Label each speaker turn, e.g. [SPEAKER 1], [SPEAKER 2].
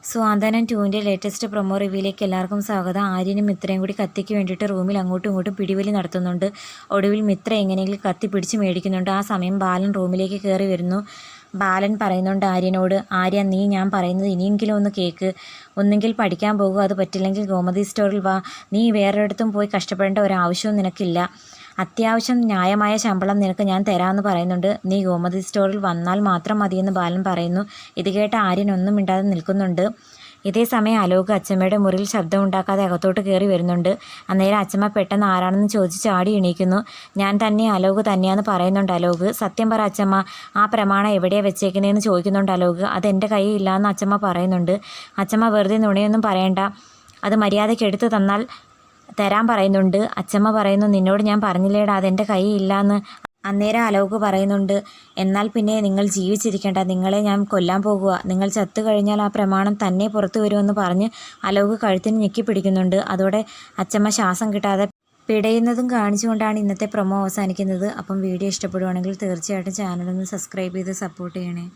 [SPEAKER 1] സ്വാന്തനം 2ൻ്റെ latest promo റിവ്യൂയിലേക്ക് എല്ലാവർക്കും സ്വാഗതം. ആര്യനും മിത്രയും കൂടി കത്തിക്ക് വേണ്ടിയിട്ട് റൂമിൽ അങ്ങോട്ടും ഇങ്ങോട്ടും പിടിവലി നടത്തുന്നുണ്ട്. ഒടുവിൽ മിത്ര എങ്ങനെയെങ്കിലും കത്തി പിടിച്ച് മേടിക്കുന്നുണ്ട്. ആ സമയം ബാലൻ റൂമിലേക്ക് കയറി വരുന്നു. ബാലൻ പറയുന്നുണ്ട് ആര്യനോട്, ആര്യ നീ ഞാൻ പറയുന്നത് ഇനിയെങ്കിലും ഒന്ന് കേൾക്ക്. ഒന്നുകിൽ പഠിക്കാൻ പോകുക, അത് പറ്റില്ലെങ്കിൽ ഗോമതി സ്റ്റോറിൽ വാ. നീ വേറൊരിടത്തും പോയി കഷ്ടപ്പെടേണ്ട ഒരാവശ്യവും നിനക്കില്ല. അത്യാവശ്യം ന്യായമായ ശമ്പളം നിനക്ക് ഞാൻ തരാമെന്ന് പറയുന്നുണ്ട്. നീ ഗോമതി സ്റ്റോറിൽ വന്നാൽ മാത്രം മതിയെന്ന് ബാലൻ പറയുന്നു. ഇത് കേട്ട ആര്യൻ ഒന്നും മിണ്ടാതെ നിൽക്കുന്നുണ്ട്. ഇതേ സമയം അലോക് അച്ചമ്മയുടെ മുറിയിൽ ശബ്ദമുണ്ടാക്കാതെ അകത്തോട്ട് കയറി വരുന്നുണ്ട്. അന്നേരം അച്ചമ്മ പെട്ടെന്ന് ആരാണെന്ന് ചോദിച്ച് ചാടി എണീക്കുന്നു. ഞാൻ തന്നെ, അലോക് തന്നെയാന്ന് പറയുന്നുണ്ട് അലോക്. സത്യം പറ അച്ചമ്മ, ആ പ്രമാണം എവിടെയാണ് വെച്ചേക്കുന്നതെന്ന് ചോദിക്കുന്നുണ്ട് അലോക്. അതെൻ്റെ കയ്യിൽ ഇല്ലയെന്ന് അച്ചമ്മ പറയുന്നുണ്ട്. അച്ചമ്മ വെറുതെ നുണയൊന്നും പറയണ്ട, അത് മര്യാദയ്ക്ക് എടുത്ത് തന്നാൽ തരാൻ പറയുന്നുണ്ട്. അച്ചമ്മ പറയുന്നു, നിന്നോട് ഞാൻ പറഞ്ഞില്ലേടാ അതെൻ്റെ കയ്യിൽ ഇല്ലയെന്ന്. അന്നേരം അലോക് പറയുന്നുണ്ട്, എന്നാൽ പിന്നെ നിങ്ങൾ ജീവിച്ചിരിക്കേണ്ട, നിങ്ങളെ ഞാൻ കൊല്ലാൻ പോകുക. നിങ്ങൾ ചത്തു കഴിഞ്ഞാൽ ആ പ്രമാണം തന്നെ പുറത്തു വരുമെന്ന് പറഞ്ഞ് അലോക് കഴുത്തിന് ഞെക്കി പിടിക്കുന്നുണ്ട്. അതോടെ അച്ചമ്മ ശ്വാസം കിട്ടാതെ പിടയുന്നതും കാണിച്ചുകൊണ്ടാണ് ഇന്നത്തെ പ്രൊമോ അവസാനിക്കുന്നത്. അപ്പം വീഡിയോ ഇഷ്ടപ്പെടുവാണെങ്കിൽ തീർച്ചയായിട്ടും ചാനലൊന്ന് സബ്സ്ക്രൈബ് ചെയ്ത് സപ്പോർട്ട് ചെയ്യണേ.